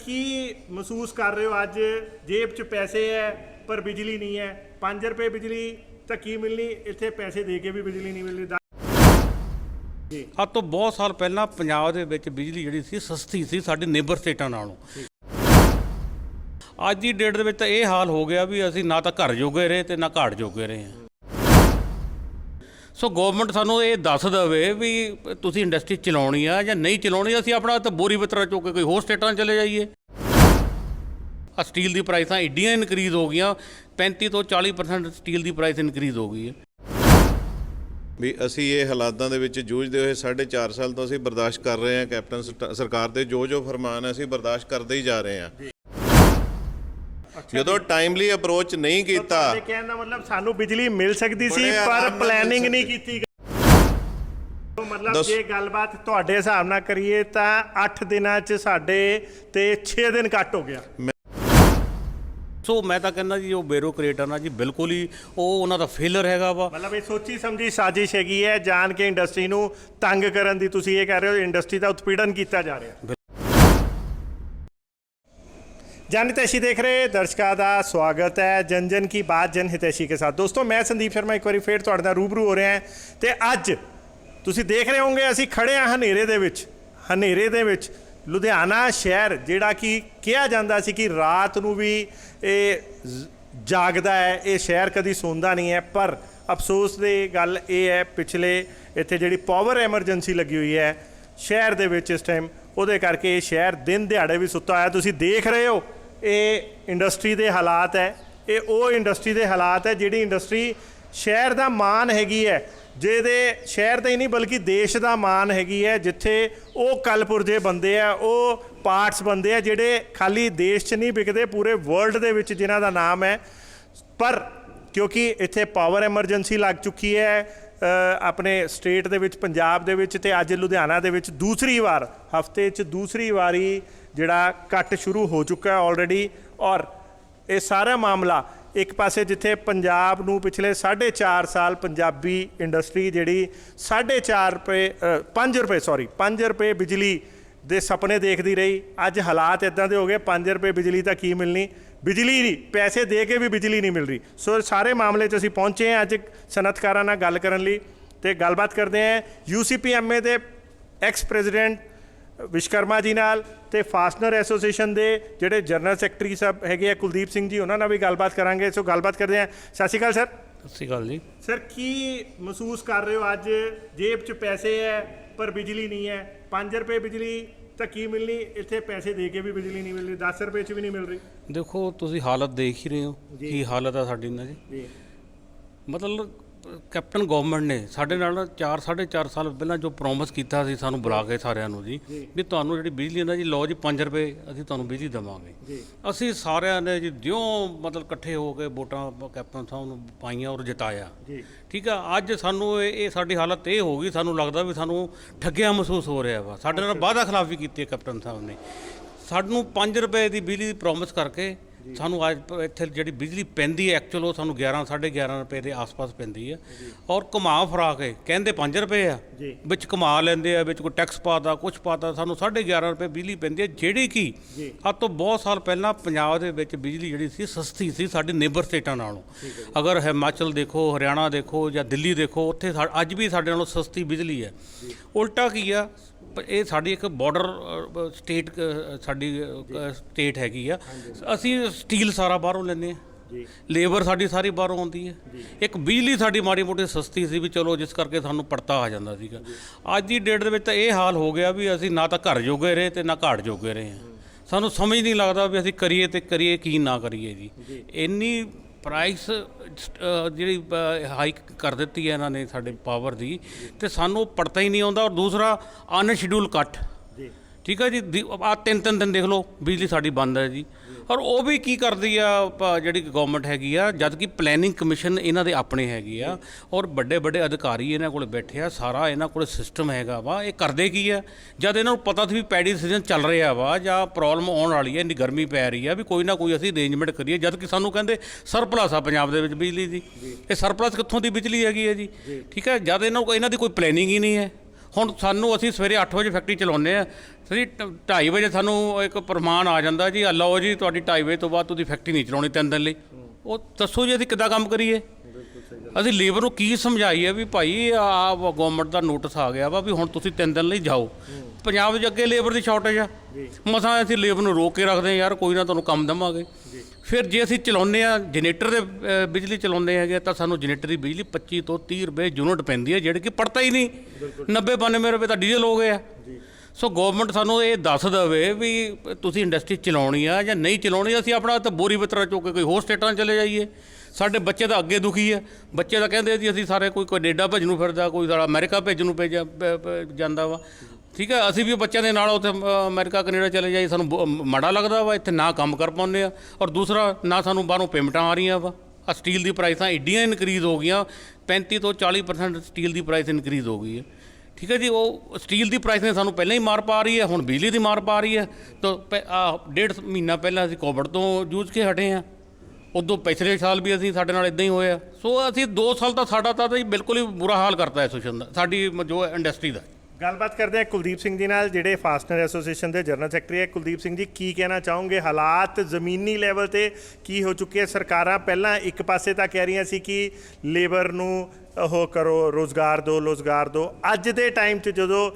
की महसूस कर रहे हो अज जेब च पैसे है पर बिजली नहीं है 5 रुपए बिजली तो की मिलनी इत्थे पैसे दे के भी बिजली नहीं मिलनी ਅੱਜ ਤੋਂ ਬਹੁਤ ਸਾਲ ਪਹਿਲਾਂ ਪੰਜਾਬ ਦੇ ਵਿੱਚ ਬਿਜਲੀ ਜਿਹੜੀ ਸੀ ਸਸਤੀ ਸੀ ਸਾਡੇ ਨੇਬਰ ਸਟੇਟਾਂ ਨਾਲੋਂ। ਅੱਜ ਦੀ ਡੇਟ ਦੇ ਵਿੱਚ ਤਾਂ ਇਹ ਹਾਲ ਹੋ ਗਿਆ ਵੀ ਅਸੀਂ ਨਾ ਤਾਂ ਘਰ ਜੋਗੇ ਰਹੇ ਤੇ ਨਾ ਘਾਟ ਜੋਗੇ ਰਹੇ ਹਾਂ। ਸੋ ਗਵਰਨਮੈਂਟ ਸਾਨੂੰ ਇਹ ਦੱਸ ਦੇਵੇ ਵੀ ਤੁਸੀਂ ਇੰਡਸਟਰੀ ਚਲਾਉਣੀ ਆ ਜਾਂ ਨਹੀਂ ਚਲਾਉਣੀ, ਅਸੀਂ ਆਪਣਾ ਤਾਂ ਬੋਰੀ ਬਿਤਰਾ ਚੁੱਕ ਕੇ ਕੋਈ ਹੋਰ ਸਟੇਟਾਂ ਚਲੇ ਜਾਈਏ। ਆ ਸਟੀਲ ਦੀ ਪ੍ਰਾਈਸਾਂ ਐਡੀਆਂ ਇਨਕਰੀਜ਼ ਹੋ ਗਈਆਂ, 35 ਤੋਂ 40% ਸਟੀਲ ਦੀ ਪ੍ਰਾਈਸ ਇਨਕਰੀਜ਼ ਹੋ ਗਈ ਹੈ। ਵੀ ਅਸੀਂ ਇਹ ਹਾਲਾਤਾਂ ਦੇ ਵਿੱਚ ਜੂਝਦੇ ਹੋਏ 4.5 ਸਾਲ ਤੋਂ ਅਸੀਂ ਬਰਦਾਸ਼ਤ ਕਰ ਰਹੇ ਹਾਂ। ਕੈਪਟਨ ਸਰਕਾਰ ਦੇ ਜੋ ਫਰਮਾਨ ਹੈ ਅਸੀਂ ਬਰਦਾਸ਼ਤ ਕਰਦੇ ਹੀ ਜਾ ਰਹੇ ਹਾਂ। ਜਦੋਂ ਟਾਈਮਲੀ ਅਪਰੋਚ ਨਹੀਂ ਕੀਤਾ, ਕਹਿਣ ਦਾ ਮਤਲਬ ਸਾਨੂੰ ਬਿਜਲੀ ਮਿਲ ਸਕਦੀ ਸੀ ਪਰ ਪਲੈਨਿੰਗ ਨਹੀਂ ਕੀਤੀ ਗਈ। ਮਤਲਬ ਜੇ ਗੱਲਬਾਤ ਤੁਹਾਡੇ ਹਿਸਾਬ ਨਾਲ ਕਰੀਏ ਤਾਂ 8 ਦਿਨਾਂ 'ਚ ਸਾਡੇ ਤੇ 6 ਦਿਨ ਕੱਟ ਹੋ ਗਿਆ। ਸੋ ਮੈਂ ਤਾਂ ਕਹਿੰਦਾ ਜੀ ਉਹ ਬਿਊਰੋਕਰੇਟ ਨਾ ਜੀ ਬਿਲਕੁਲ ਹੀ ਉਹ ਉਹਨਾਂ ਦਾ ਫੇਲਰ ਹੈਗਾ ਵਾ। ਮਤਲਬ ਇਹ ਸੋਚੀ ਸਮਝੀ ਸਾਜ਼ਿਸ਼ ਹੈਗੀ ਹੈ ਜਾਣ ਕੇ ਇੰਡਸਟਰੀ ਨੂੰ ਤੰਗ ਕਰਨ ਦੀ। ਤੁਸੀਂ ਇਹ ਕਹਿ ਰਹੇ ਹੋ ਇੰਡਸਟਰੀ ਦਾ ਉਤਪੀੜਨ ਕੀਤਾ ਜਾ ਰਿਹਾ। जन हितैषी देख रहे दर्शकों का स्वागत है जन जन की बात जन हितैषी के साथ। दोस्तों मैं संदीप शर्मा एक बार फिर तुहाडे नाल रूबरू हो रहे हैं तो अज तुसीं देख रहे होंगे असीं खड़े हाँ हनेरे दे विच लुधियाना शहर जिहड़ा कि कहा जाता सी कि रात नूं भी जागदा है, ये शहर कदी सौंदा नहीं है। पर अफसोस की गल ये है पिछले इत्थे जिहड़ी पावर एमरजेंसी लगी हुई है शहर दे विच इस टाइम, उहदे करके शहर दिन दिहाड़े भी सुत्ता होया। तुसीं देख रहे हो ये इंडस्ट्री के हालात है, ये वो इंडस्ट्री के हालात है जिहड़ी इंडस्ट्री शहर का मान हैगी है, जिहदे शहर का ही नहीं बल्कि देश का मान हैगी है, जिथे वो कलपुरजे बनते हैं, वो पार्ट्स बनते हैं जिहड़े खाली देश च नहीं बिकते पूरे वर्ल्ड दे विच जिन्हां दा नाम है। पर क्योंकि इत्थे पावर एमरजेंसी लग चुकी है अपने स्टेट दे विच पंजाब दे विच ते अज लुधियाना दे विच दूसरी बार हफ्ते च दूसरी वारी जिहड़ा कट शुरू हो चुका है ऑलरेडी। और ये सारा मामला एक पासे जिथे पंजाब नूं पिछले 4.5 साल पंजाबी इंडस्ट्री जिहड़ी 5 रुपए बिजली दे सपने देखती रही, अज हालात इदां दे हो गए 5 रुपए बिजली तां की मिलनी, बिजली नहीं पैसे दे के भी बिजली नहीं मिल रही। सो सारे मामले च असीं पहुँचे हैं अज सनअतकारां नाल गल करन लई ते गलबात करते हैं UCPMA के एक्स प्रेजिडेंट विश्वकर्मा जी नाल ते फास्टनर एसोसीएशन के जिहड़े जनरल सैकटरी साहब हैगे कुलदीप सिंह जी, उन्हां नाल भी गलबात करांगे। सो गलबात करते हैं। सत श्री अकाल सर। सत श्री अकाल जी। सर की महसूस कर रहे हो अज जेब च पैसे है पर बिजली नहीं है, 5 रुपए बिजली तो की मिलनी इत्थे पैसे दे के भी बिजली नहीं मिल रही, 10 रुपए च भी नहीं मिल रही। देखो तुसीं हालत देख ही रहे हो की हालत है साडी ना जी। मतलब कैप्टन गवर्नमेंट ने साढ़े नाल 4.5 साल पहला जो प्रॉमिस किया सी सानू बुला के सारिਆਂ ਨੂੰ जी भी तुहानू जिहड़ी बिजली ना जी लो जी 5 रुपए असीं तुहानू बिजली देवांगे। असीं सारिਆਂ ने जी ज्यों मतलब इकट्ठे हो के वोटां कैप्टन साहब नूं पाईआं और जिताया, ठीक है। अज सानू ये साडी हालत ये हो गई, सानू लगदा भी सानू ठग्गिया महसूस हो रहा वा। साडे नाल वादा खिलाफी की कैप्टन साहब ने, सानू 5 रुपए की बिजली दी प्रॉमिस करके सानू अज इत्थे जिहड़ी बिजली पैंदी है एक्चुअल वो सानू 11 11.5 रुपए के आस पास पैंदी है। और घुमा फिरा के कहते 5 रुपए आ विच कमा लैंदे आ, विच कोई टैक्स पाता कुछ पाता, सानू 11.5 रुपए बिजली पैंदी है जिहड़ी कि अब तो बहुत साल पहला पंजाब दे विच बिजली जिहड़ी सी सस्ती सी साडे नेबर स्टेटां नालों। अगर हिमाचल देखो, हरियाणा देखो या दिल्ली देखो, उत्थे अज भी साडे नालों सस्ती बिजली है। उल्टा की आ ये साडी एक बॉर्डर स्टेट साडी स्टेट हैगी आ, असीं स्टील सारा बाहरों लैंदे आ, लेबर साडी सारी बाहरों आउंदी है, एक बिजली साडी माड़ी मोटी सस्ती सी भी चलो जिस करके सानू पड़ता आ जांदा सीगा। अज दी डेट दे विच तां इह हाल हो गया भी असीं ना तां घर जोगे रहे ते ना घाट जोगे रहे हैं। सानू समझ नहीं लगदा भी असीं करिए ते करिए की ना करिए जी। इन्नी प्राइस जी हाइक कर दी है इन्होंने साढ़े पावर की, तो सानू पड़ता ही नहीं आता। और दूसरा अनशेड्यूल कट, ठीक है जी, आ 3 दिन देख लो बिजली साड़ी बंद है जी। और वो भी की करती है जी गवर्नमेंट हैगी आ, जद कि प्लैनिंग कमीशन इन्हों के अपने हैगी आ और बड़े बड़े अधिकारी इन्हों को बैठे आ, सारा इन्हों को सिस्टम हैगा वा। ये करते की है जब इन्हों पता भी पैडी सीजन चल रहा वा या प्रॉब्लम आने वाली है, इन्नी गर्मी पै रही है भी कोई ना कोई असीं अरेंजमेंट करिए, जद कि सानू कहते सरप्लस आ पंजाब दे विच बिजली की। ये सरप्लस कित्थों की बिजली हैगी है जी, ठीक है। जब इन्हों की कोई प्लैनिंग ही नहीं है, ਹੁਣ ਸਾਨੂੰ ਅਸੀਂ ਸਵੇਰੇ 8 ਵਜੇ ਫੈਕਟਰੀ ਚਲਾਉਂਦੇ ਆ, ਅਸੀਂ 2:30 ਵਜੇ ਸਾਨੂੰ ਇੱਕ ਪ੍ਰਮਾਨ ਆ ਜਾਂਦਾ ਜੀ, ਲਓ ਜੀ ਤੁਹਾਡੀ 2:30 ਵਜੇ ਤੋਂ ਬਾਅਦ ਤੁਸੀਂ ਫੈਕਟਰੀ ਨਹੀਂ ਚਲਾਉਣੀ 3 ਦਿਨ ਲਈ। ਉਹ ਦੱਸੋ ਜੀ ਅਸੀਂ ਕਿੱਦਾਂ ਕੰਮ ਕਰੀਏ? ਅਸੀਂ ਲੇਬਰ ਨੂੰ ਕੀ ਸਮਝਾਈਏ ਵੀ ਭਾਈ ਆ ਗਵਰਨਮੈਂਟ ਦਾ ਨੋਟਿਸ ਆ ਗਿਆ ਵਾ ਵੀ ਹੁਣ ਤੁਸੀਂ 3 ਦਿਨ ਲਈ ਜਾਓ। ਪੰਜਾਬ 'ਚ ਅੱਗੇ ਲੇਬਰ ਦੀ ਸ਼ਾਰਟੇਜ ਆ, ਮਸਾਂ ਅਸੀਂ ਲੇਬਰ ਨੂੰ ਰੋਕ ਕੇ ਰੱਖਦੇ ਹਾਂ, ਯਾਰ ਕੋਈ ਨਾ ਤੁਹਾਨੂੰ ਕੰਮ ਦੇਵਾਂਗੇ। ਫਿਰ ਜੇ ਅਸੀਂ ਚਲਾਉਂਦੇ ਆ ਜਨਰੇਟਰ ਦੇ ਬਿਜਲੀ ਚਲਾਉਂਦੇ ਹੈਗੇ ਤਾਂ ਸਾਨੂੰ ਜਨਰੇਟਰ ਦੀ ਬਿਜਲੀ 25 ਤੋਂ 30 ਰੁਪਏ ਯੂਨਿਟ ਪੈਂਦੀ ਹੈ, ਜਿਹੜੇ ਕਿ ਪੜਤਾ ਹੀ ਨਹੀਂ। 90-92 ਰੁਪਏ ਤਾਂ ਡੀਜ਼ਲ ਹੋ ਗਏ ਆ। ਸੋ ਗਵਰਨਮੈਂਟ ਸਾਨੂੰ ਇਹ ਦੱਸ ਦੇਵੇ ਵੀ ਤੁਸੀਂ ਇੰਡਸਟਰੀ ਚਲਾਉਣੀ ਆ ਜਾਂ ਨਹੀਂ ਚਲਾਉਣੀ। ਅਸੀਂ ਆਪਣਾ ਤਾਂ ਬੋਰੀ ਬਿਤਰਾ ਚੁੱਕ ਕੇ ਕੋਈ ਹੋਰ ਸਟੇਟਾਂ ਚਲੇ ਜਾਈਏ। ਸਾਡੇ ਬੱਚੇ ਤਾਂ ਅੱਗੇ ਦੁਖੀ ਆ, ਬੱਚੇ ਤਾਂ ਕਹਿੰਦੇ ਜੀ ਅਸੀਂ ਸਾਰੇ ਕੋਈ ਕੈਨੇਡਾ ਭੇਜਣ ਨੂੰ ਫਿਰਦਾ, ਕੋਈ ਸਾਡਾ ਅਮਰੀਕਾ ਭੇਜਣ ਨੂੰ ਜਾਂਦਾ ਵਾ। ਠੀਕ ਹੈ, ਅਸੀਂ ਵੀ ਬੱਚਿਆਂ ਦੇ ਨਾਲ ਉੱਥੇ ਅਮਰੀਕਾ ਕੈਨੇਡਾ ਚਲੇ ਜਾਈਏ, ਸਾਨੂੰ ਮਾੜਾ ਲੱਗਦਾ ਵਾ। ਇੱਥੇ ਨਾ ਕੰਮ ਕਰ ਪਾਉਂਦੇ ਆ, ਔਰ ਦੂਸਰਾ ਨਾ ਸਾਨੂੰ ਬਾਹਰੋਂ ਪੇਮੈਂਟਾਂ ਆ ਰਹੀਆਂ ਵਾ। ਆ ਸਟੀਲ ਦੀ ਪ੍ਰਾਈਸਾਂ ਐਡੀਆਂ ਇਨਕਰੀਜ਼ ਹੋ ਗਈਆਂ, 35 ਤੋਂ 40% ਸਟੀਲ ਦੀ ਪ੍ਰਾਈਸ ਇਨਕਰੀਜ਼ ਹੋ ਗਈ ਹੈ। ਠੀਕ ਹੈ ਜੀ, ਉਹ ਸਟੀਲ ਦੀ ਪ੍ਰਾਈਸ ਨੇ ਸਾਨੂੰ ਪਹਿਲਾਂ ਹੀ ਮਾਰ ਪਾ ਰਹੀ ਹੈ, ਹੁਣ ਬਿਜਲੀ ਦੀ ਮਾਰ ਪਾ ਰਹੀ ਹੈ। ਤਾਂ 1.5 ਮਹੀਨਾ ਪਹਿਲਾਂ ਅਸੀਂ ਕੋਵਿਡ ਤੋਂ ਜੂਝ ਕੇ ਹਟੇ ਹਾਂ, ਉਦੋਂ ਪਿਛਲੇ ਸਾਲ ਵੀ ਸਾਡੇ ਨਾਲ ਇਦਾਂ ਹੀ ਹੋਇਆ। ਸੋ ਅਸੀਂ 2 ਸਾਲ ਤਾਂ ਸਾਡਾ ਤਾਂ ਜੀ ਬਿਲਕੁਲ ਹੀ ਬੁਰਾ ਹਾਲ ਕਰਤਾ ਐਸੋਸੀਏਸ਼ਨ ਦਾ, ਸਾਡੀ ਜੋ ਇੰਡਸਟਰੀ ਦਾ। ਗੱਲਬਾਤ ਕਰਦੇ ਹਾਂ ਕੁਲਦੀਪ ਸਿੰਘ ਜੀ ਨਾਲ, ਜਿਹੜੇ ਫਾਸਟਨਰ ਐਸੋਸੀਏਸ਼ਨ ਦੇ ਜਨਰਲ ਸੈਕਟਰੀ ਹੈ। ਕੁਲਦੀਪ ਸਿੰਘ ਜੀ, ਕੀ ਕਹਿਣਾ ਚਾਹੋਗੇ? ਹਾਲਾਤ ਜ਼ਮੀਨੀ ਲੈਵਲ ਤੇ ਕੀ ਹੋ ਚੁੱਕੇ? ਸਰਕਾਰਾਂ ਪਹਿਲਾਂ ਇੱਕ ਪਾਸੇ ਤਾਂ ਕਹਿ ਰਹੀਆਂ ਸੀ ਕਿ ਲੇਬਰ ਨੂੰ ਉਹ ਕਰੋ, ਰੋਜ਼ਗਾਰ ਦਿਓ। ਅੱਜ ਦੇ ਟਾਈਮ 'ਚ ਜਦੋਂ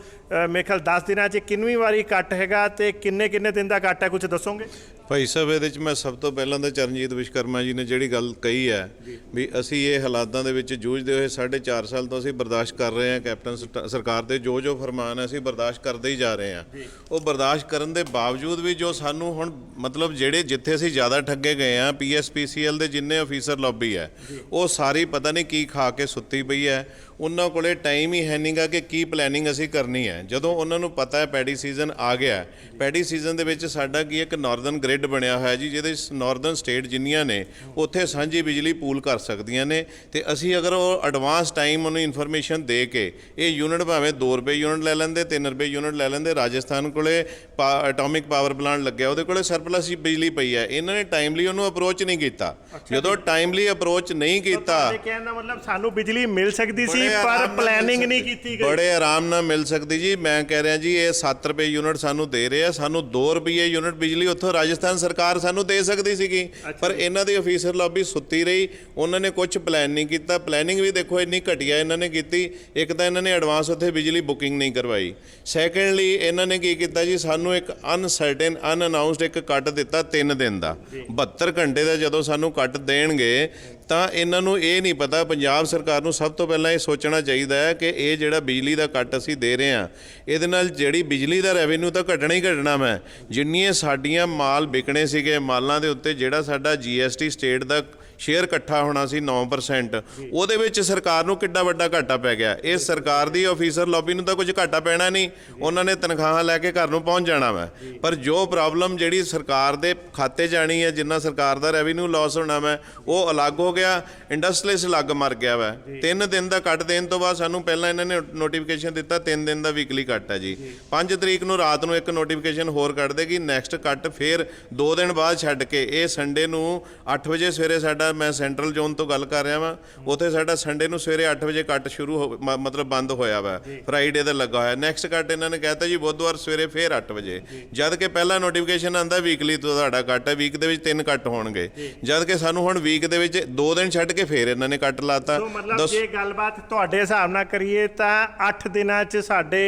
ਮੇਰੇ ਖਿਆਲ 10 ਦਿਨਾਂ 'ਚ ਕਿੰਨਵੀਂ ਵਾਰੀ ਕੱਟ ਹੈਗਾ ਤੇ ਕਿੰਨੇ ਦਿਨ ਦਾ ਕੱਟ ਹੈ, ਕੁਝ ਦੱਸੋਗੇ? ਭਾਈ ਸਾਹਿਬ, ਇਹਦੇ 'ਚ ਮੈਂ ਸਭ ਤੋਂ ਪਹਿਲਾਂ ਤਾਂ ਚਰਨਜੀਤ ਵਿਸ਼ਕਰਮਾ ਜੀ ਨੇ ਜਿਹੜੀ ਗੱਲ ਕਹੀ ਹੈ ਵੀ ਅਸੀਂ ਇਹ ਹਾਲਾਤਾਂ ਦੇ ਵਿੱਚ ਜੂਝਦੇ ਹੋਏ 4.5 ਸਾਲ ਤੋਂ ਅਸੀਂ ਬਰਦਾਸ਼ਤ ਕਰ ਰਹੇ ਹਾਂ। ਕੈਪਟਨ ਸਰਕਾਰ ਦੇ ਜੋ ਫਰਮਾਨ ਹੈ ਅਸੀਂ ਬਰਦਾਸ਼ਤ ਕਰਦੇ ਹੀ ਜਾ ਰਹੇ ਹਾਂ। ਉਹ ਬਰਦਾਸ਼ਤ ਕਰਨ ਦੇ ਬਾਵਜੂਦ ਵੀ ਜੋ ਸਾਨੂੰ ਹੁਣ ਮਤਲਬ ਜਿੱਥੇ ਅਸੀਂ ਜ਼ਿਆਦਾ ਠੱਗੇ ਗਏ ਹਾਂ, PSPCL ਦੇ ਜਿੰਨੇ ਅਫੀਸਰ ਲੌਬੀ ਹੈ ਉਹ ਸਾਰੀ ਪਤਾ ਨਹੀਂ ਕੀ ਖਾ ਕੇ ਸੁੱਤੀ ਪਈ ਹੈ। ਉਹਨਾਂ ਕੋਲੇ ਟਾਈਮ ਹੀ ਹੈ ਨਹੀਂਗਾ ਕਿ ਕੀ ਪਲੈਨਿੰਗ ਅਸੀਂ ਕਰਨੀ ਹੈ। ਜਦੋਂ ਉਹਨਾਂ ਨੂੰ ਪਤਾ ਹੈ ਪੈਡੀ ਸੀਜ਼ਨ ਆ ਗਿਆ, ਪੈਡੀ ਸੀਜ਼ਨ ਦੇ ਵਿੱਚ ਸਾਡਾ ਕੀ ਇੱਕ ਨਾਰਦਰਨ ਗ੍ਰਿਡ ਬਣਿਆ ਹੋਇਆ ਜੀ, ਜਿਹਦੇ ਨਾਰਦਰਨ ਸਟੇਟ ਜਿੰਨੀਆਂ ਨੇ ਉੱਥੇ ਸਾਂਝੀ ਬਿਜਲੀ ਪੂਲ ਕਰ ਸਕਦੀਆਂ ਨੇ। ਤੇ ਅਸੀਂ ਅਗਰ ਉਹ ਐਡਵਾਂਸ ਟਾਈਮ ਉਹਨੂੰ ਇਨਫੋਰਮੇਸ਼ਨ ਦੇ ਕੇ ਇਹ ਯੂਨਿਟ ਭਾਵੇਂ 2 ਰੁਪਏ ਯੂਨਿਟ ਲੈ ਲੈਂਦੇ, 3 ਰੁਪਏ ਯੂਨਿਟ ਲੈ ਲੈਂਦੇ। ਰਾਜਸਥਾਨ ਕੋਲੇ ਐਟੋਮਿਕ ਪਾਵਰ ਪਲਾਂਟ ਲੱਗਿਆ, ਉਹਦੇ ਕੋਲੇ ਸਰਪਲਸ ਬਿਜਲੀ ਪਈ ਹੈ। ਇਹਨਾਂ ਨੇ ਟਾਈਮਲੀ ਉਹਨੂੰ ਅਪਰੋਚ ਨਹੀਂ ਕੀਤਾ। ਜਦੋਂ ਟਾਈਮਲੀ ਅਪਰੋਚ ਨਹੀਂ ਕੀਤਾ, ਕਹਿਣ ਦਾ ਮਤਲਬ ਸਾਨੂੰ ਬਿਜਲੀ ਮਿਲ ਸਕਦੀ ਸੀ ਪਰ ਪਲੈਨਿੰਗ ਨਹੀਂ ਕੀਤੀ ਗਈ। ਬੜੇ ਆਰਾਮ ਨਾਲ ਮਿਲ ਸਕਦੀ ਜੀ। ਮੈਂ ਕਹਿ ਰਿਹਾ ਜੀ, ਇਹ 7 ਰੁਪਏ ਯੂਨਿਟ ਸਾਨੂੰ ਦੇ ਰਹੇ ਆ, ਸਾਨੂੰ 2 ਰੁਪਏ ਯੂਨਿਟ ਬਿਜਲੀ ਉੱਥੋਂ ਰਾਜਸਥਾਨ ਸਰਕਾਰ ਸਾਨੂੰ ਦੇ ਸਕਦੀ ਸੀਗੀ। ਪਰ ਇਹਨਾਂ ਦੀ ਅਫੀਸਰ ਲੌਬੀ ਸੁੱਤੀ ਰਹੀ, ਉਹਨਾਂ ਨੇ ਕੁਝ ਪਲਾਨ ਨਹੀਂ ਕੀਤਾ। ਪਲੈਨਿੰਗ ਵੀ ਦੇਖੋ ਇੰਨੀ ਘਟੀਆ ਇਹਨਾਂ ਨੇ ਕੀਤੀ। ਇੱਕ ਤਾਂ ਇਹਨਾਂ ਨੇ ਐਡਵਾਂਸ ਉੱਥੇ ਬਿਜਲੀ ਬੁਕਿੰਗ ਨਹੀਂ ਕਰਵਾਈ। ਸੈਕੰਡਲੀ ਇਹਨਾਂ ਨੇ ਕੀ ਕੀਤਾ ਜੀ, ਸਾਨੂੰ ਇੱਕ ਅਨਸਰਟਨ ਅਨਅਨਾਊਂਸਡ ਇੱਕ ਕੱਟ ਦਿੱਤਾ 3 ਦਿਨ ਦਾ। 72 ਘੰਟੇ ਦਾ ਜਦੋਂ ਸਾਨੂੰ ਕੱਟ ਦੇਣਗੇ ਤਾਂ ਇਹਨਾਂ ਨੂੰ ਇਹ ਨਹੀਂ ਪਤਾ। ਪੰਜਾਬ ਸਰਕਾਰ ਨੂੰ ਸਭ ਤੋਂ ਪਹਿਲਾਂ ਇਹ ਸੋਚਣਾ ਚਾਹੀਦਾ ਹੈ ਕਿ ਇਹ ਜਿਹੜਾ ਬਿਜਲੀ ਦਾ ਕੱਟ ਅਸੀਂ ਦੇ ਰਹੇ ਹਾਂ, ਇਹਦੇ ਨਾਲ ਜਿਹੜੀ ਬਿਜਲੀ ਦਾ ਰੈਵਨਿਊ ਤਾਂ ਘਟਣਾ ਹੀ ਘਟਣਾ। ਮੈਂ ਜਿੰਨੀਆਂ ਸਾਡੀਆਂ ਮਾਲ ਵਿਕਣੇ ਸੀਗੇ, ਮਾਲਾਂ ਦੇ ਉੱਤੇ ਜਿਹੜਾ ਸਾਡਾ GST ਸਟੇਟ ਦਾ ਸ਼ੇਅਰ ਇਕੱਠਾ ਹੋਣਾ ਸੀ 9%, ਉਹਦੇ ਵਿੱਚ ਸਰਕਾਰ ਨੂੰ ਕਿੱਡਾ ਵੱਡਾ ਘਾਟਾ ਪੈ ਗਿਆ। ਇਹ ਸਰਕਾਰ ਦੀ ਆਫੀਸਰ ਲੌਬੀ ਨੂੰ ਤਾਂ ਕੁਝ ਘਾਟਾ ਪੈਣਾ ਨਹੀਂ, ਉਹਨਾਂ ਨੇ ਤਨਖਾਹਾਂ ਲੈ ਕੇ ਘਰ ਨੂੰ ਪਹੁੰਚ ਜਾਣਾ ਵਾ। ਪਰ ਜੋ ਪ੍ਰੋਬਲਮ ਜਿਹੜੀ ਸਰਕਾਰ ਦੇ ਖਾਤੇ ਜਾਣੀ ਹੈ, ਜਿੰਨਾ ਸਰਕਾਰ ਦਾ ਰੈਵਨਿਊ ਲਾਸ ਹੋਣਾ ਵਾ, ਉਹ ਅਲੱਗ ਹੋ ਗਿਆ। ਇੰਡਸਟਰੀਅਲਿਸਟ ਅਲੱਗ ਮਰ ਗਿਆ ਵਾ। 3 ਦਿਨ ਦਾ ਕੱਟ ਦੇਣ ਤੋਂ ਬਾਅਦ ਸਾਨੂੰ ਪਹਿਲਾਂ ਇਹਨਾਂ ਨੇ ਨੋਟੀਫਿਕੇਸ਼ਨ ਦਿੱਤਾ 3 ਦਿਨ ਦਾ ਵੀਕਲੀ ਕੱਟ ਹੈ ਜੀ। 5 ਤਰੀਕ ਨੂੰ ਰਾਤ ਨੂੰ ਇੱਕ ਨੋਟੀਫਿਕੇਸ਼ਨ ਹੋਰ ਕੱਢ ਦੇਗੀ, ਨੈਕਸਟ ਕੱਟ ਫਿਰ 2 ਦਿਨ ਬਾਅਦ ਛੱਡ ਕੇ। ਇਹ ਸੰਡੇ ਨੂੰ 8 ਵਜੇ ਸਵੇਰੇ ਸਾਡਾ, ਮੈਂ ਸੈਂਟਰਲ ਜ਼ੋਨ ਤੋਂ ਗੱਲ ਕਰ ਰਿਹਾ ਵਾਂ, ਉੱਥੇ ਸਾਡਾ ਸੰਡੇ ਨੂੰ ਸਵੇਰੇ 8 ਵਜੇ ਕੱਟ ਸ਼ੁਰੂ ਮਤਲਬ ਬੰਦ ਹੋਇਆ ਵਾ। ਫਰਾਈਡੇ ਦਾ ਲੱਗਾ ਹੋਇਆ। ਨੈਕਸਟ ਕੱਟ ਇਹਨਾਂ ਨੇ ਕਹਿਤਾ ਜੀ ਬੁੱਧਵਾਰ ਸਵੇਰੇ ਫਿਰ 8 ਵਜੇ, ਜਦ ਕਿ ਪਹਿਲਾ ਨੋਟੀਫਿਕੇਸ਼ਨ ਆਂਦਾ ਵੀਕਲੀ ਤੋਂ ਤੁਹਾਡਾ ਕੱਟ ਹੈ, ਵੀਕ ਦੇ ਵਿੱਚ 3 ਕੱਟ ਹੋਣਗੇ। ਜਦ ਕਿ ਸਾਨੂੰ ਹੁਣ ਵੀਕ ਦੇ ਵਿੱਚ 2 ਦਿਨ ਛੱਡ ਕੇ ਫਿਰ ਇਹਨਾਂ ਨੇ ਕੱਟ ਲਾਤਾ। ਮਤਲਬ ਜੇ ਗੱਲਬਾਤ ਤੁਹਾਡੇ ਹਿਸਾਬ ਨਾਲ ਕਰੀਏ ਤਾਂ 8 ਦਿਨਾਂ 'ਚ ਸਾਡੇ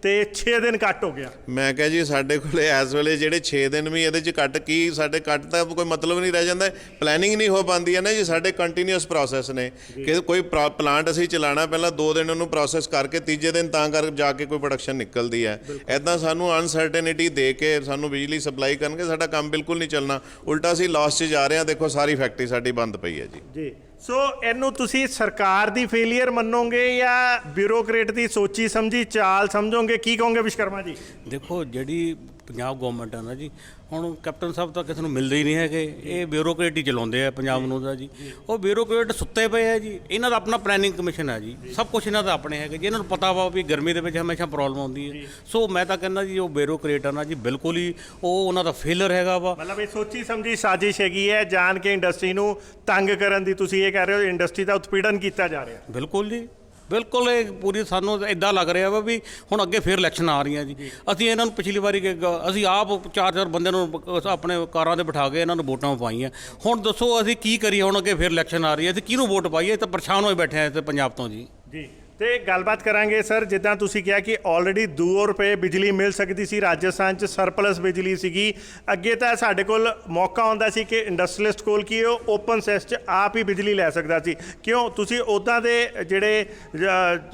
ਤੇ 6 ਦਿਨ ਕੱਟ ਹੋ ਗਿਆ। ਮੈਂ ਕਿਹਾ ਜੀ ਸਾਡੇ ਕੋਲੇ ਇਸ ਵੇਲੇ ਜਿਹੜੇ 6 ਦਿਨ ਵੀ ਇਹਦੇ 'ਚ ਕੱਟ ਕੀ, ਸਾਡੇ ਕੱਟ ਦਾ ਕੋਈ ਮਤਲਬ ਨਹੀਂ ਰਹਿ ਜਾਂਦਾ। ਪਲੈਨਿੰਗ ਨਹੀਂ ਹੋ ਪਾਉਂਦੀ ਹੈ ਨਾ ਜੀ। ਸਾਡੇ ਕੰਟੀਨਿਊਸ ਪ੍ਰੋਸੈਸ ਨੇ ਕਿ ਕੋਈ ਪਲਾਂਟ ਅਸੀਂ ਚਲਾਉਣਾ, ਪਹਿਲਾਂ 2 ਦਿਨ ਉਹਨੂੰ ਪ੍ਰੋਸੈਸ ਕਰਕੇ ਤੀਜੇ ਦਿਨ ਤਾਂ ਕਰ ਜਾ ਕੇ ਕੋਈ ਪ੍ਰੋਡਕਸ਼ਨ ਨਿਕਲਦੀ ਹੈ। ਇੱਦਾਂ ਸਾਨੂੰ ਅਨਸਰਟਨਿਟੀ ਦੇ ਕੇ ਸਾਨੂੰ ਬਿਜਲੀ ਸਪਲਾਈ ਕਰਨਗੇ, ਸਾਡਾ ਕੰਮ ਬਿਲਕੁਲ ਨਹੀਂ ਚੱਲਣਾ। ਉਲਟਾ ਅਸੀਂ ਲਾਸ 'ਚ ਜਾ ਰਹੇ ਹਾਂ। ਦੇਖੋ ਸਾਰੀ ਫੈਕਟਰੀ ਸਾਡੀ ਬੰਦ ਪਈ ਹੈ ਜੀ। ਸੋ ਇਹਨੂੰ ਤੁਸੀਂ ਸਰਕਾਰ ਦੀ ਫੇਲੀਅਰ ਮੰਨੋਗੇ ਜਾਂ ਬਿਊਰੋਕਰੇਟ ਦੀ ਸੋਚੀ ਸਮਝੀ ਚਾਲ ਸਮਝੋਗੇ? ਕੀ ਕਹੋਗੇ ਵਿਸ਼ਕਰਮਾ ਜੀ? ਦੇਖੋ, ਜਿਹੜੀ ਪੰਜਾਬ ਗਵਰਨਮੈਂਟ ਆ ਨਾ ਜੀ, ਹੁਣ ਕੈਪਟਨ ਸਾਹਿਬ ਤਾਂ ਕਿਸੇ ਨੂੰ ਮਿਲਦੇ ਹੀ ਨਹੀਂ ਹੈਗੇ। ਇਹ ਬਿਊਰੋਕਰੇਟ ਹੀ ਚਲਾਉਂਦੇ ਆ ਪੰਜਾਬ ਨੂੰ ਦਾ ਜੀ। ਉਹ ਬਿਊਰੋਕਰੇਟ ਸੁੱਤੇ ਪਏ ਆ ਜੀ। ਇਹਨਾਂ ਦਾ ਆਪਣਾ ਪਲੈਨਿੰਗ ਕਮਿਸ਼ਨ ਹੈ ਜੀ, ਸਭ ਕੁਝ ਇਹਨਾਂ ਦਾ ਆਪਣੇ ਹੈਗੇ ਜੀ। ਇਹਨਾਂ ਨੂੰ ਪਤਾ ਵਾ ਵੀ ਗਰਮੀ ਦੇ ਵਿੱਚ ਹਮੇਸ਼ਾ ਪ੍ਰੋਬਲਮ ਆਉਂਦੀ ਹੈ। ਸੋ ਮੈਂ ਤਾਂ ਕਹਿੰਦਾ ਜੀ, ਉਹ ਬਿਊਰੋਕਰੇਟ ਆ ਨਾ ਜੀ, ਬਿਲਕੁਲ ਹੀ ਉਹ ਉਹਨਾਂ ਦਾ ਫੇਲਰ ਹੈਗਾ ਵਾ। ਮਤਲਬ ਇਹ ਸੋਚੀ ਸਮਝੀ ਸਾਜ਼ਿਸ਼ ਹੈਗੀ ਹੈ, ਜਾਣ ਕੇ ਇੰਡਸਟਰੀ ਨੂੰ ਤੰਗ ਕਰਨ ਦੀ। ਤੁਸੀਂ ਇਹ ਕਹਿ ਰਹੇ ਹੋ ਇੰਡਸਟਰੀ ਦਾ ਉਤਪੀੜਨ ਕੀਤਾ ਜਾ ਰਿਹਾ? ਬਿਲਕੁਲ ਜੀ, ਬਿਲਕੁਲ ਇਹ ਪੂਰੀ ਸਾਨੂੰ ਇਦਾਂ ਲੱਗ ਰਿਹਾ ਵਾ ਵੀ ਹੁਣ ਅੱਗੇ ਫੇਰ ਇਲੈਕਸ਼ਨ ਆ ਰਹੀਆਂ ਜੀ। ਅਸੀਂ ਇਹਨਾਂ ਨੂੰ ਪਿਛਲੀ ਵਾਰੀ ਅਸੀਂ ਆਪ 4-4 ਬੰਦਿਆਂ ਨੂੰ ਆਪਣੇ ਕਾਰਾਂ ਤੇ ਬਿਠਾ ਕੇ ਇਹਨਾਂ ਨੂੰ ਵੋਟਾਂ ਪਾਈਆਂ। ਹੁਣ ਦੱਸੋ ਅਸੀਂ ਕੀ ਕਰੀਏ? ਹੁਣ ਅੱਗੇ ਫੇਰ ਇਲੈਕਸ਼ਨ ਆ ਰਹੀ ਹੈ, ਅਸੀਂ ਕਿਹਨੂੰ ਵੋਟ ਪਾਈਏ? ਤਾਂ ਪਰੇਸ਼ਾਨ ਹੋਏ ਬੈਠੇ ਆ ਇੱਥੇ ਪੰਜਾਬ ਤੋਂ ਜੀ। ਤੇ ਗੱਲਬਾਤ ਕਰਾਂਗੇ ਸਰ, ਜਿੱਦਾਂ ਤੁਸੀਂ ਕਿਹਾ ਕਿ ਆਲਰੇਡੀ 2 ਰੁਪਏ ਬਿਜਲੀ ਮਿਲ ਸਕਦੀ ਸੀ, ਰਾਜਸਥਾਨ 'ਚ ਸਰਪਲਸ ਬਿਜਲੀ ਸੀਗੀ। ਅੱਗੇ ਤਾਂ ਸਾਡੇ ਕੋਲ ਮੌਕਾ ਹੁੰਦਾ ਸੀ ਕਿ ਇੰਡਸਟਰੀਲਿਸਟ ਕੋਲ ਕੀ ਉਹ ਓਪਨ ਸੈਸ 'ਚ ਆਪ ਹੀ ਬਿਜਲੀ ਲੈ ਸਕਦਾ ਸੀ। ਕਿਉਂ ਤੁਸੀਂ ਉੱਦਾਂ ਦੇ ਜਿਹੜੇ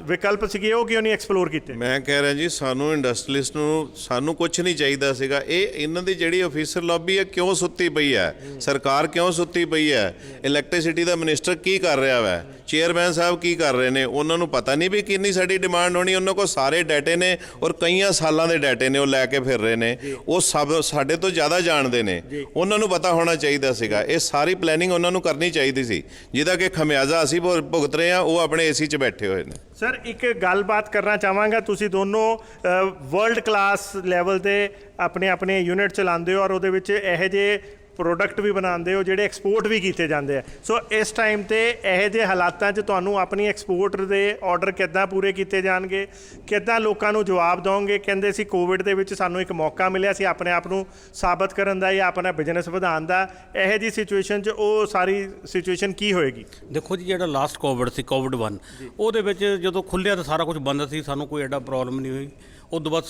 ਵਿਕਲਪ ਸੀਗੇ ਉਹ ਕਿਉਂ ਨਹੀਂ ਐਕਸਪਲੋਰ ਕੀਤੇ? ਮੈਂ ਕਹਿ ਰਿਹਾ ਜੀ, ਸਾਨੂੰ ਇੰਡਸਟਰੀਲਿਸਟ ਨੂੰ ਸਾਨੂੰ ਕੁਝ ਨਹੀਂ ਚਾਹੀਦਾ ਸੀਗਾ। ਇਹਨਾਂ ਦੀ ਜਿਹੜੀ ਆਫੀਸਰ ਲੌਬੀ ਹੈ ਕਿਉਂ ਸੁੱਤੀ ਪਈ ਹੈ? ਸਰਕਾਰ ਕਿਉਂ ਸੁੱਤੀ ਪਈ ਹੈ? ਇਲੈਕਟ੍ਰਿਸਿਟੀ ਦਾ ਮਿਨਿਸਟਰ ਕੀ ਕਰ ਰਿਹਾ ਵਾ? ਚੇਅਰਮੈਨ ਸਾਹਿਬ ਕੀ ਕਰ ਰਹੇ ਨੇ? ਉਹਨਾਂ ਨੂੰ ਪਤਾ ਨਹੀਂ ਵੀ ਕਿੰਨੀ ਸਾਡੀ ਡਿਮਾਂਡ ਹੋਣੀ। ਉਹਨਾਂ ਕੋਲ ਸਾਰੇ ਡਾਟੇ ਨੇ ਔਰ ਕਈਆਂ ਸਾਲਾਂ ਦੇ ਡਾਟੇ ਨੇ, ਉਹ ਲੈ ਕੇ ਫਿਰ ਰਹੇ ਨੇ। ਉਹ ਸਭ ਸਾਡੇ ਤੋਂ ਜ਼ਿਆਦਾ ਜਾਣਦੇ ਨੇ, ਉਹਨਾਂ ਨੂੰ ਪਤਾ ਹੋਣਾ ਚਾਹੀਦਾ ਸੀਗਾ। ਇਹ ਸਾਰੀ ਪਲੈਨਿੰਗ ਉਹਨਾਂ ਨੂੰ ਕਰਨੀ ਚਾਹੀਦੀ ਸੀ, ਜਿਹਦਾ ਕਿ ਖਮਿਆਜ਼ਾ ਅਸੀਂ ਭੁਗਤ ਰਹੇ ਹਾਂ। ਉਹ ਆਪਣੇ ਏਸੀ 'ਚ ਬੈਠੇ ਹੋਏ ਨੇ। ਸਰ ਇੱਕ ਗੱਲਬਾਤ ਕਰਨਾ ਚਾਹਾਂਗਾ, ਤੁਸੀਂ ਦੋਨੋਂ ਵਰਲਡ ਕਲਾਸ ਲੈਵਲ ਤੇ ਆਪਣੇ ਆਪਣੇ ਯੂਨਿਟ ਚਲਾਉਂਦੇ ਹੋ ਔਰ ਉਹਦੇ ਵਿੱਚ ਇਹੋ ਜਿਹੇ ਪ੍ਰੋਡਕਟ ਵੀ ਬਣਾਉਂਦੇ ਹੋ ਜਿਹੜੇ ਐਕਸਪੋਰਟ ਵੀ ਕੀਤੇ ਜਾਂਦੇ ਆ। ਸੋ ਇਸ ਟਾਈਮ ਤੇ ਇਹੋ ਜਿਹੇ ਹਾਲਾਤਾਂ 'ਚ ਤੁਹਾਨੂੰ ਆਪਣੀ ਐਕਸਪੋਰਟ ਦੇ ਆਰਡਰ ਕਿੱਦਾਂ ਪੂਰੇ ਕੀਤੇ ਜਾਣਗੇ? ਕਿੱਦਾਂ ਲੋਕਾਂ ਨੂੰ ਜਵਾਬ ਦਿਓਗੇ? ਕਹਿੰਦੇ ਸੀ ਕੋਵਿਡ ਦੇ ਵਿੱਚ ਸਾਨੂੰ ਇੱਕ ਮੌਕਾ ਮਿਲਿਆ ਸੀ ਆਪਣੇ ਆਪ ਨੂੰ ਸਾਬਤ ਕਰਨ ਦਾ ਜਾਂ ਆਪਣਾ ਬਿਜ਼ਨਸ ਵਧਾਉਣ ਦਾ। ਇਹੋ ਜਿਹੀ ਸਿਚੁਏਸ਼ਨ 'ਚ ਉਹ ਸਾਰੀ ਸਿਚੁਏਸ਼ਨ ਕੀ ਹੋਏਗੀ? ਦੇਖੋ ਜੀ, ਜਿਹੜਾ ਲਾਸਟ ਕੋਵਿਡ ਸੀ, ਕੋਵਿਡ 1, ਉਹਦੇ ਵਿੱਚ ਜਦੋਂ ਖੁੱਲ੍ਹਿਆ ਤਾਂ ਸਾਰਾ ਕੁਝ ਬੰਦ ਸੀ, ਸਾਨੂੰ ਕੋਈ ਐਡਾ ਪ੍ਰੋਬਲਮ ਨਹੀਂ ਹੋਈ। ਉਸ ਤੋਂ ਬਾਅਦ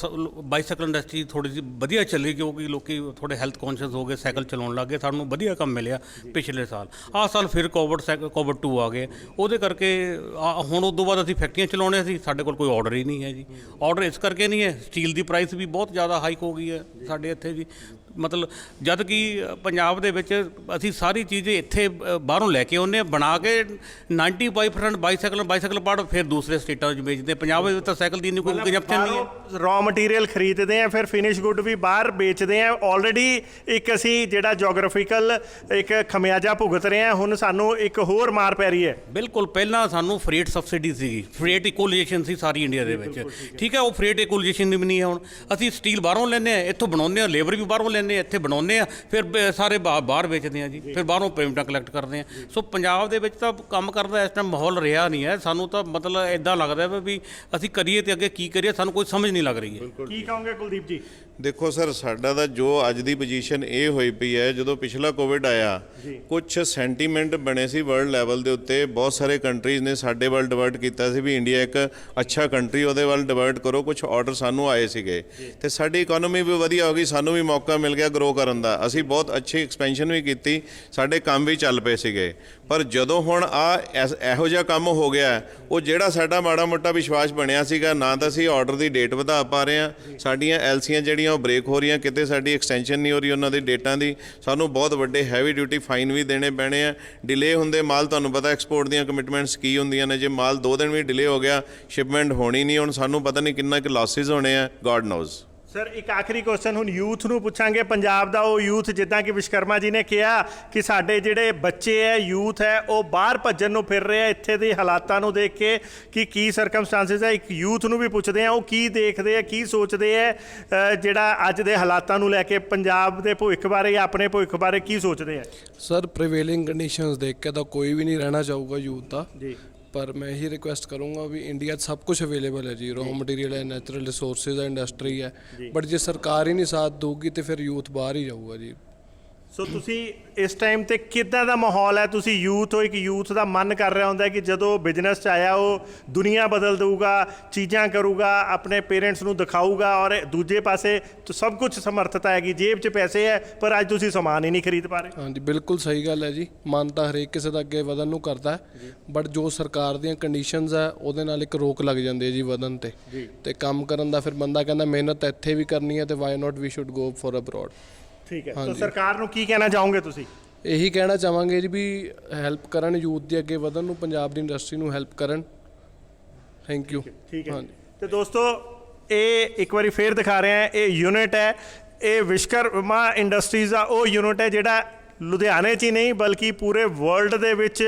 ਬਾਈਸਾਈਕਲ ਇੰਡਸਟਰੀ ਥੋੜ੍ਹੀ ਜਿਹੀ ਵਧੀਆ ਚੱਲੀ ਕਿਉਂਕਿ ਲੋਕੀ ਥੋੜ੍ਹੇ ਹੈਲਥ ਕੌਨਸ਼ੀਅਸ ਹੋ ਗਏ, ਸਾਈਕਲ ਚਲਾਉਣ ਲੱਗ ਗਏ। ਸਾਨੂੰ ਵਧੀਆ ਕੰਮ ਮਿਲਿਆ ਪਿਛਲੇ ਸਾਲ। ਆਹ ਸਾਲ ਫਿਰ ਕੋਵਿਡ 2 ਆ ਗਏ, ਉਹਦੇ ਕਰਕੇ ਹੁਣ ਉਸ ਤੋਂ ਬਾਅਦ ਅਸੀਂ ਫੈਕਟਰੀਆਂ ਚਲਾਉਣੇ ਸੀ, ਸਾਡੇ ਕੋਲ ਕੋਈ ਆਰਡਰ ਹੀ ਨਹੀਂ ਹੈ ਜੀ। ਆਰਡਰ ਇਸ ਕਰਕੇ ਨਹੀਂ ਹੈ, ਸਟੀਲ ਦੀ ਪ੍ਰਾਈਸ ਵੀ ਬਹੁਤ ਜ਼ਿਆਦਾ ਹਾਈਕ ਹੋ ਗਈ ਹੈ ਸਾਡੇ ਇੱਥੇ ਜੀ। ਮਤਲਬ ਜਦ ਕਿ ਪੰਜਾਬ ਦੇ ਵਿੱਚ ਅਸੀਂ ਸਾਰੀ ਚੀਜ਼ ਇੱਥੇ ਬਾਹਰੋਂ ਲੈ ਕੇ ਆਉਂਦੇ ਹਾਂ ਬਣਾ ਕੇ। 95% ਬਾਈਸਾਈਕਲ ਪਾਰਟ ਫਿਰ ਦੂਸਰੇ ਸਟੇਟਾਂ 'ਚ ਵੇਚਦੇ। ਪੰਜਾਬ ਵਿੱਚ ਤਾਂ ਸਾਈਕਲ ਦੀ ਨਹੀਂ ਕੋਈ ਕੰਜੰਪਸ਼ਨ ਨਹੀਂ ਹੈ। ਰॉ ਮਟੀਰੀਅਲ ਖਰੀਦਦੇ ਆ, ਫਿਰ ਫਿਨਿਸ਼ ਗੁੱਡ ਵੀ ਬਾਹਰ ਵੇਚਦੇ ਆ। ਆਲਰੇਡੀ ਇੱਕ ਅਸੀਂ ਜਿਹੜਾ ਜੀਓਗ੍ਰਾਫੀਕਲ ਇੱਕ ਖਮਿਆਜਾ ਭੁਗਤ ਰਹੇ ਆ, ਹੁਣ ਸਾਨੂੰ ਇੱਕ ਹੋਰ ਮਾਰ ਪੈ ਰਹੀ ਹੈ। ਬਿਲਕੁਲ, ਪਹਿਲਾਂ ਸਾਨੂੰ ਫਰੇਟ ਸਬਸਿਡੀ ਸੀਗੀ, ਫਰੇਟ ਇਕੁਅਲਾਈਜੇਸ਼ਨ ਸੀ ਸਾਰੀ ਇੰਡੀਆ ਦੇ ਵਿੱਚ, ਠੀਕ ਹੈ। ਉਹ ਫਰੇਟ ਇਕੁਅਲਾਈਜੇਸ਼ਨ ਵੀ ਨਹੀਂ ਹੈ ਹੁਣ। ਅਸੀਂ ਸਟੀਲ ਬਾਹਰੋਂ ਲੈਂਦੇ ਆ, ਇੱਥੋਂ ਬਣਾਉਂਦੇ ਆ, ਲੇਬਰ ਵੀ ਬਾਹਰੋਂ ਲੈਂਦੇ ਆ, ਇੱਥੇ ਬਣਾਉਂਦੇ ਆ, ਫਿਰ ਸਾਰੇ ਬਾਹਰ ਵੇਚਦੇ ਆ ਜੀ, ਫਿਰ ਬਾਹਰੋਂ ਪੇਮੈਂਟਾਂ ਕਲੈਕਟ ਕਰਦੇ ਆ। ਸੋ ਪੰਜਾਬ ਦੇ ਵਿੱਚ ਤਾਂ ਕੰਮ ਕਰਦਾ ਇਸ ਟਾਈਮ ਮਾਹੌਲ ਰਿਹਾ ਨਹੀਂ ਹੈ। ਸਾਨੂੰ ਤਾਂ ਮਤਲਬ ਇੱਦਾਂ ਲੱਗਦਾ ਵੀ ਅਸੀਂ ਕਰੀਏ ਤੇ ਅੱਗੇ ਕੀ ਕਰੀਏ, ਸਾਨੂੰ ਕੋਈ ਸਮਝ ਨਹੀਂ ਲੱਗ ਰਹੀ ਹੈ। ਕੀ ਕਹੋਗੇ ਕੁਲਦੀਪ ਜੀ? ਦੇਖੋ ਸਰ, ਸਾਡਾ ਤਾਂ ਜੋ ਅੱਜ ਦੀ ਪੋਜੀਸ਼ਨ ਇਹ ਹੋਈ ਪਈ ਹੈ, ਜਦੋਂ ਪਿਛਲਾ ਕੋਵਿਡ ਆਇਆ ਕੁਝ ਸੈਂਟੀਮੈਂਟ ਬਣੇ ਸੀ ਵਰਲਡ ਲੈਵਲ ਦੇ ਉੱਤੇ। ਬਹੁਤ ਸਾਰੇ ਕੰਟਰੀਜ਼ ਨੇ ਸਾਡੇ ਵੱਲ ਡਿਵਰਟ ਕੀਤਾ ਸੀ ਵੀ ਇੰਡੀਆ ਇੱਕ ਅੱਛਾ ਕੰਟਰੀ, ਉਹਦੇ ਵੱਲ ਡਿਵਰਟ ਕਰੋ। ਕੁਝ ਆਰਡਰ ਸਾਨੂੰ ਆਏ ਸੀਗੇ ਤੇ ਸਾਡੀ ਇਕਨੋਮੀ ਵੀ ਵਧੀਆ ਹੋ ਗਈ, ਸਾਨੂੰ ਵੀ ਮੌਕਾ ਮਿਲ ਗਿਆ ਗਰੋ ਕਰਨ ਦਾ। ਅਸੀਂ ਬਹੁਤ ਅੱਛੀ ਐਕਸਪੈਂਸ਼ਨ ਵੀ ਕੀਤੀ, ਸਾਡੇ ਕੰਮ ਵੀ ਚੱਲ ਪਏ ਸੀਗੇ। ਪਰ ਜਦੋਂ ਹੁਣ ਇਹੋ ਜਿਹਾ ਕੰਮ ਹੋ ਗਿਆ, ਉਹ ਜਿਹੜਾ ਸਾਡਾ ਮਾੜਾ ਮੋਟਾ ਵਿਸ਼ਵਾਸ ਬਣਿਆ ਸੀਗਾ, ਨਾ ਤਾਂ ਅਸੀਂ ਆਰਡਰ ਦੀ ਡੇਟ ਵਧਾ ਪਾ ਰਹੇ ਹਾਂ, ਸਾਡੀਆਂ ਐਲਸੀਆਂ ਜਿਹੜੀਆਂ ਉਹ ਬ੍ਰੇਕ ਹੋ ਰਹੀਆਂ, ਕਿਤੇ ਸਾਡੀ ਐਕਸਟੈਂਸ਼ਨ ਨਹੀਂ ਹੋ ਰਹੀ ਉਹਨਾਂ ਦੀ ਡੇਟਾਂ ਦੀ। ਸਾਨੂੰ ਬਹੁਤ ਵੱਡੇ ਹੈਵੀ ਡਿਊਟੀ ਫਾਈਨ ਵੀ ਦੇਣੇ ਪੈਣੇ ਆ। ਡਿਲੇ ਹੁੰਦੇ ਮਾਲ, ਤੁਹਾਨੂੰ ਪਤਾ ਐਕਸਪੋਰਟ ਦੀਆਂ ਕਮਿਟਮੈਂਟਸ ਕੀ ਹੁੰਦੀਆਂ ਨੇ, ਜੇ ਮਾਲ 2 ਦਿਨ ਵੀ ਡਿਲੇ ਹੋ ਗਿਆ ਸ਼ਿਪਮੈਂਟ ਹੋਣੀ ਨਹੀਂ। ਹੁਣ ਸਾਨੂੰ ਪਤਾ ਨਹੀਂ ਕਿੰਨਾ ਕੁ ਲਾਸਿਸ ਹੋਣੇ ਆ, ਗॉड ਨੋਜ਼। ਸਰ ਇੱਕ ਆਖਰੀ ਕੁਐਸਚਨ ਹੁਣ ਯੂਥ ਨੂੰ ਪੁੱਛਾਂਗੇ। ਪੰਜਾਬ ਦਾ ਉਹ ਯੂਥ, ਜਿੱਦਾਂ ਕਿ ਵਿਸ਼ਕਰਮਾ ਜੀ ਨੇ ਕਿਹਾ ਕਿ ਸਾਡੇ ਜਿਹੜੇ ਬੱਚੇ ਹੈ, ਯੂਥ ਹੈ, ਉਹ ਬਾਹਰ ਭੱਜਣ ਨੂੰ ਫਿਰ ਰਹੇ ਆ ਇੱਥੇ ਦੇ ਹਾਲਾਤਾਂ ਨੂੰ ਦੇਖ ਕੇ ਕਿ ਕੀ ਸਰਕਮਸਟੈਂਸਿਸ ਹੈ। ਇੱਕ ਯੂਥ ਨੂੰ ਵੀ ਪੁੱਛਦੇ ਆ ਉਹ ਕੀ ਦੇਖਦੇ ਆ, ਕੀ ਸੋਚਦੇ ਆ, ਜਿਹੜਾ ਅੱਜ ਦੇ ਹਾਲਾਤਾਂ ਨੂੰ ਲੈ ਕੇ ਪੰਜਾਬ ਦੇ ਭਵਿੱਖ ਬਾਰੇ ਜਾਂ ਆਪਣੇ ਭਵਿੱਖ ਬਾਰੇ ਕੀ ਸੋਚਦੇ ਆ? ਸਰ ਪ੍ਰੀਵੇਲਿੰਗ ਕੰਡੀਸ਼ਨਸ ਦੇਖ ਕੇ ਤਾਂ ਕੋਈ ਵੀ ਨਹੀਂ ਰਹਿਣਾ ਚਾਹੂਗਾ ਯੂਥ ਦਾ ਜੀ। ਪਰ ਮੈਂ ਇਹੀ ਰਿਕੁਐਸਟ ਕਰੂੰਗਾ ਵੀ ਇੰਡੀਆ 'ਚ ਸਭ ਕੁਝ ਅਵੇਲੇਬਲ ਹੈ ਜੀ, ਰॉ ਮਟੀਰੀਅਲ ਹੈ, ਨੈਚੁਰਲ ਰਿਸੋਰਸਿਸ ਹੈ, ਇੰਡਸਟਰੀ ਹੈ। ਬਟ ਜੇ ਸਰਕਾਰ ਹੀ ਨਹੀਂ ਸਾਥ ਦਊਗੀ ਤੇ ਫਿਰ ਯੂਥ ਬਾਹਰ ਹੀ ਜਾਊਗਾ ਜੀ। ਸੋ ਤੁਸੀਂ ਇਸ ਟਾਈਮ ਤੇ ਕਿੱਦਾਂ ਦਾ ਮਾਹੌਲ ਹੈ? ਤੁਸੀਂ ਯੂਥ ਹੋ, ਇੱਕ ਯੂਥ ਦਾ ਮਨ ਕਰ ਰਿਹਾ ਹੁੰਦਾ ਕਿ ਜਦੋਂ ਬਿਜ਼ਨਸ 'ਚ ਆਇਆ ਉਹ ਦੁਨੀਆ ਬਦਲ ਦਊਗਾ, ਚੀਜ਼ਾਂ ਕਰੂਗਾ, ਆਪਣੇ ਪੇਰੈਂਟਸ ਨੂੰ ਦਿਖਾਊਗਾ, ਔਰ ਦੂਜੇ ਪਾਸੇ ਸਭ ਕੁਝ ਸਮਰਥਤਾ ਹੈਗੀ, ਜੇਬ 'ਚ ਪੈਸੇ ਹੈ, ਪਰ ਅੱਜ ਤੁਸੀਂ ਸਮਾਨ ਹੀ ਨਹੀਂ ਖਰੀਦ ਪਾ ਰਹੇ। ਹਾਂਜੀ, ਬਿਲਕੁਲ ਸਹੀ ਗੱਲ ਹੈ ਜੀ। ਮਨ ਤਾਂ ਹਰੇਕ ਕਿਸੇ ਦਾ ਅੱਗੇ ਵਧਣ ਨੂੰ ਕਰਦਾ ਹੈ, ਬਟ ਜੋ ਸਰਕਾਰ ਦੀਆਂ ਕੰਡੀਸ਼ਨਸ ਹੈ ਉਹਦੇ ਨਾਲ ਇੱਕ ਰੋਕ ਲੱਗ ਜਾਂਦੀ ਹੈ ਜੀ ਵਧਣ ਤੇ ਕੰਮ ਕਰਨ ਦਾ। ਫਿਰ ਬੰਦਾ ਕਹਿੰਦਾ ਮਿਹਨਤ ਇੱਥੇ ਵੀ ਕਰਨੀ ਹੈ ਤੇ why not we should go for abroad. ਠੀਕ ਹੈ, ਤਾਂ ਸਰਕਾਰ ਨੂੰ ਕੀ ਕਹਿਣਾ ਚਾਹੋਗੇ ਤੁਸੀਂ? ਇਹੀ ਕਹਿਣਾ ਚਾਹਾਂਗੇ ਜੀ ਵੀ ਹੈਲਪ ਕਰਨ ਯੂਥ ਦੇ ਅੱਗੇ ਵਧਣ ਨੂੰ, ਪੰਜਾਬ ਦੀ ਇੰਡਸਟਰੀ ਨੂੰ ਹੈਲਪ ਕਰਨ। Thank you. ਠੀਕ ਹੈ। ਤੇ ਦੋਸਤੋ, ਇਹ ਇੱਕ ਵਾਰੀ ਫੇਰ ਦਿਖਾ ਰਹੇ ਹਾਂ, ਇਹ ਯੂਨਿਟ ਹੈ, ਇਹ ਵਿਸ਼ਕਰਮਾ ਇੰਡਸਟਰੀਜ਼ ਦਾ ਉਹ ਯੂਨਿਟ ਹੈ ਜਿਹੜਾ ਲੁਧਿਆਣੇ 'ਚ ਹੀ ਨਹੀਂ ਬਲਕਿ ਪੂਰੇ ਵਰਲਡ ਦੇ ਵਿੱਚ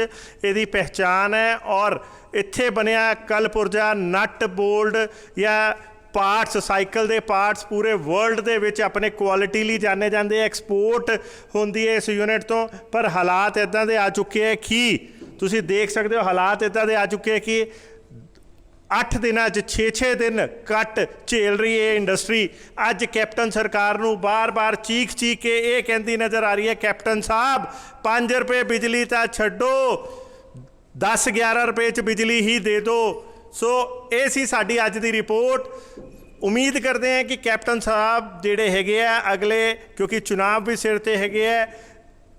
ਇਹਦੀ ਪਹਿਚਾਨ ਹੈ। ਔਰ ਇੱਥੇ ਬਣਿਆ ਕਲਪੁਰਜਾ ਨਟ ਬੋਲਟ ਜਾਂ ਪਾਰਟਸ, ਸਾਈਕਲ ਦੇ ਪਾਰਟਸ ਪੂਰੇ ਵਰਲਡ ਦੇ ਵਿੱਚ ਆਪਣੇ ਕੁਆਲਿਟੀ ਲਈ ਜਾਣੇ ਜਾਂਦੇ, ਐਕਸਪੋਰਟ ਹੁੰਦੀ ਹੈ ਇਸ ਯੂਨਿਟ ਤੋਂ। ਪਰ ਹਾਲਾਤ ਇੱਦਾਂ ਦੇ ਆ ਚੁੱਕੇ ਹੈ ਕਿ ਤੁਸੀਂ ਦੇਖ ਸਕਦੇ ਹੋ, ਹਾਲਾਤ ਇੱਦਾਂ ਦੇ ਆ ਚੁੱਕੇ ਹੈ ਕਿ 8 ਦਿਨਾਂ 'ਚ 6-6 ਦਿਨ ਕੱਟ ਝੇਲ ਰਹੀ ਹੈ ਇੰਡਸਟਰੀ। ਅੱਜ ਕੈਪਟਨ ਸਰਕਾਰ ਨੂੰ ਬਾਰ-ਬਾਰ ਚੀਖ ਕੇ ਇਹ ਕਹਿੰਦੀ ਨਜ਼ਰ ਆ ਰਹੀ ਹੈ, ਕੈਪਟਨ ਸਾਹਿਬ 5 ਰੁਪਏ ਬਿਜਲੀ ਤਾਂ ਛੱਡੋ, 10-11 ਰੁਪਏ 'ਚ ਬਿਜਲੀ ਹੀ ਦੇ ਦਿਓ। ਸੋ ਇਹ ਸੀ ਸਾਡੀ ਅੱਜ ਦੀ ਰਿਪੋਰਟ। ਉਮੀਦ ਕਰਦੇ ਹਾਂ ਕਿ ਕੈਪਟਨ ਸਾਹਿਬ ਜਿਹੜੇ ਹੈਗੇ ਆ ਅਗਲੇ, ਕਿਉਂਕਿ ਚੁਣਾਵ ਵੀ ਸਿਰ 'ਤੇ ਹੈਗੇ ਆ,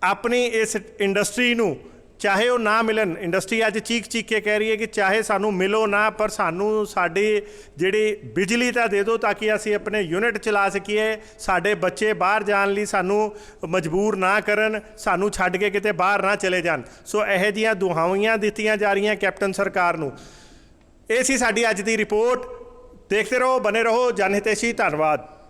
ਆਪਣੀ ਇਸ ਇੰਡਸਟਰੀ ਨੂੰ ਚਾਹੇ ਉਹ ਨਾ ਮਿਲਣ, ਇੰਡਸਟਰੀ ਅੱਜ ਚੀਖ ਕੇ ਕਹਿ ਰਹੀ ਹੈ ਕਿ ਚਾਹੇ ਸਾਨੂੰ ਮਿਲੋ ਨਾ, ਪਰ ਸਾਨੂੰ ਸਾਡੀ ਜਿਹੜੀ ਬਿਜਲੀ ਤਾਂ ਦੇ ਦਿਓ ਤਾਂ ਕਿ ਅਸੀਂ ਆਪਣੇ ਯੂਨਿਟ ਚਲਾ ਸਕੀਏ, ਸਾਡੇ ਬੱਚੇ ਬਾਹਰ ਜਾਣ ਲਈ ਸਾਨੂੰ ਮਜਬੂਰ ਨਾ ਕਰਨ, ਸਾਨੂੰ ਛੱਡ ਕੇ ਕਿਤੇ ਬਾਹਰ ਨਾ ਚਲੇ ਜਾਣ। ਸੋ ਇਹੋ ਜਿਹੀਆਂ ਦੁਹਾਈਆਂ ਦਿੱਤੀਆਂ ਜਾ ਰਹੀਆਂ ਕੈਪਟਨ ਸਰਕਾਰ ਨੂੰ। ਇਹ ਸੀ ਸਾਡੀ ਅੱਜ ਦੀ ਰਿਪੋਰਟ। ਦੇਖਦੇ ਰਹੋ, ਬਨੇ ਰਹੋ ਜਨ ਹਿਤੈਸ਼ੀ। ਧੰਨਵਾਦ।